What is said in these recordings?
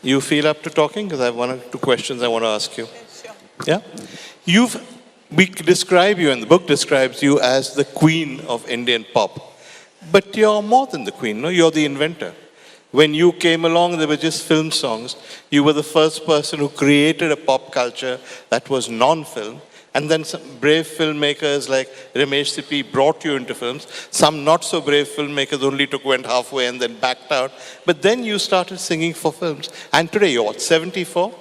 You feel up to talking? Because I have one or two questions I want to ask you. Yeah? We describe you, and the book describes you as the queen of Indian pop. But you're more than the queen, no? You're the inventor. When you came along, there were just film songs. You were the first person who created a pop culture that was non-film. And then some brave filmmakers like Ramesh Sippy brought you into films. Some not so brave filmmakers only went halfway and then backed out. But then you started singing for films. And today you're what, 74?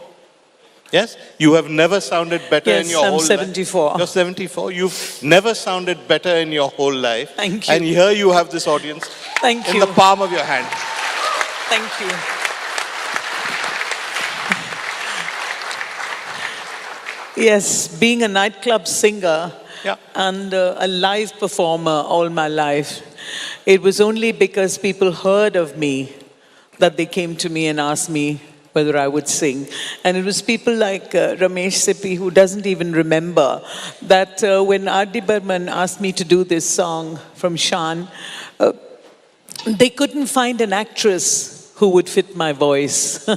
Yes? You have never sounded better in your whole life. Yes, I'm 74. You're 74. You've never sounded better in your whole life. Thank you. And here you have this audience Thank in you. the palm of your hand. Thank you. Yes, being a nightclub singer and a live performer all my life, it was only because people heard of me that they came to me and asked me whether I would sing. And it was people like Ramesh Sippy, who doesn't even remember that when R.D. Burman asked me to do this song from Shan, they couldn't find an actress who would fit my voice,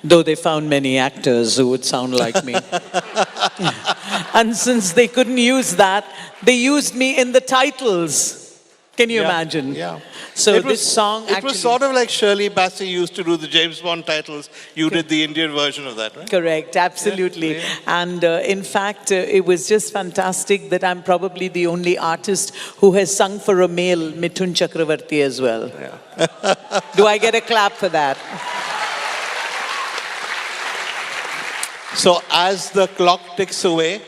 though they found many actors who would sound like me. And since they couldn't use that, they used me in the titles. Can you imagine? Yeah. So this song actually... It was sort of like Shirley Bassey used to do the James Bond titles. You did the Indian version of that, right? Correct, absolutely. Yeah. And in fact, it was just fantastic that I'm probably the only artist who has sung for a male, Mithun Chakravarti, as well. Yeah. Do I get a clap for that? So as the clock ticks away,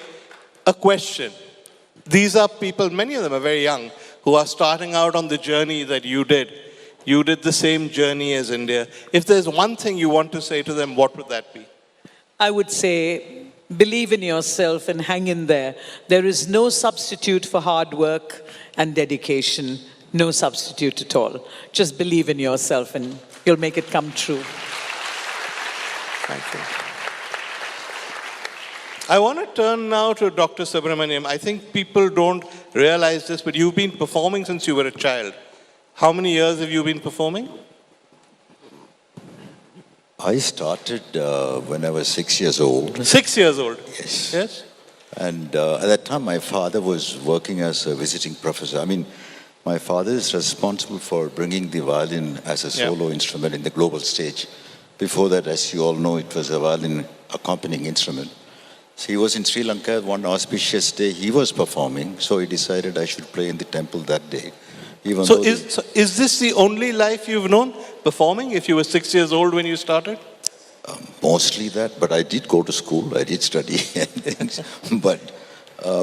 a question. These are people, many of them are very young, who are starting out on the journey that you did. You did the same journey as India. If there's one thing you want to say to them, what would that be? I would say, believe in yourself and hang in there. There is no substitute for hard work and dedication. No substitute at all. Just believe in yourself and you'll make it come true. Thank you. I want to turn now to Dr. Subramaniam. I think people don't realize this, but you've been performing since you were a child. How many years have you been performing? I started when I was 6 years old. 6 years old? Yes. Yes? And at that time, my father was working as a visiting professor. I mean, my father is responsible for bringing the violin as a solo instrument in the global stage. Before that, as you all know, it was a violin accompanying instrument. So he was in Sri Lanka one auspicious day. He was performing, so he decided I should play in the temple that day. So is this the only life you've known, performing, if you were 6 years old when you started? Mostly that, but I did go to school. I did study things. But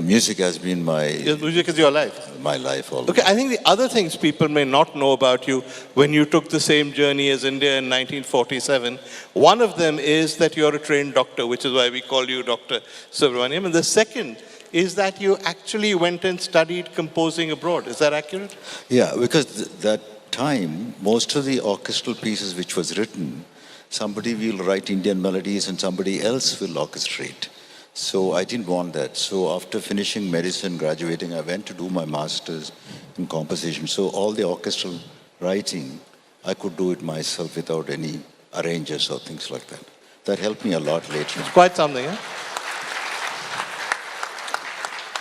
music has been music is your life? My life always. Okay, I think the other things people may not know about you when you took the same journey as India in 1947, one of them is that you're a trained doctor, which is why we call you Dr. Subramaniam. And the second is that you actually went and studied composing abroad. Is that accurate? Yeah, because that time, most of the orchestral pieces which was written, somebody will write Indian melodies and somebody else will orchestrate. So I didn't want that. So after finishing medicine, graduating, I went to do my master's in composition. So all the orchestral writing, I could do it myself without any arrangers or things like that. That helped me a lot later. It's quite something, eh?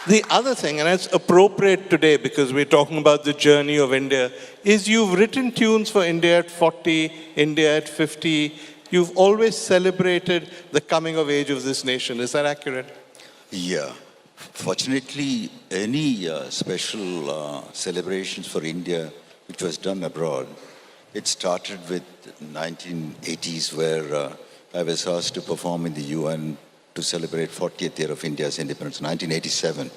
The other thing, and it's appropriate today because we're talking about the journey of India, is you've written tunes for India at 40, India at 50. You've always celebrated the coming of age of this nation. Is that accurate? Yeah. Fortunately, any special celebrations for India which was done abroad, it started with 1980s where I was asked to perform in the UN to celebrate 40th year of India's independence, 1987.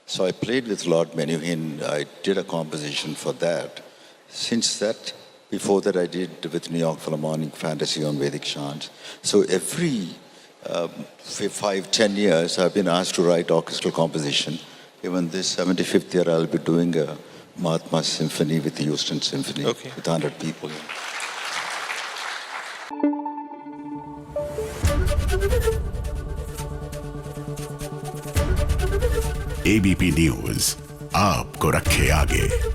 So I played with Lord Menuhin. I did a composition for that. Since that, before that I did with New York Philharmonic Fantasy on Vedic chants. So every 5-10 years I've been asked to write orchestral composition. Even this 75th year I'll be doing a Mahatma Symphony with the Houston Symphony with 100 people. ABP News, आपको रखे आगे।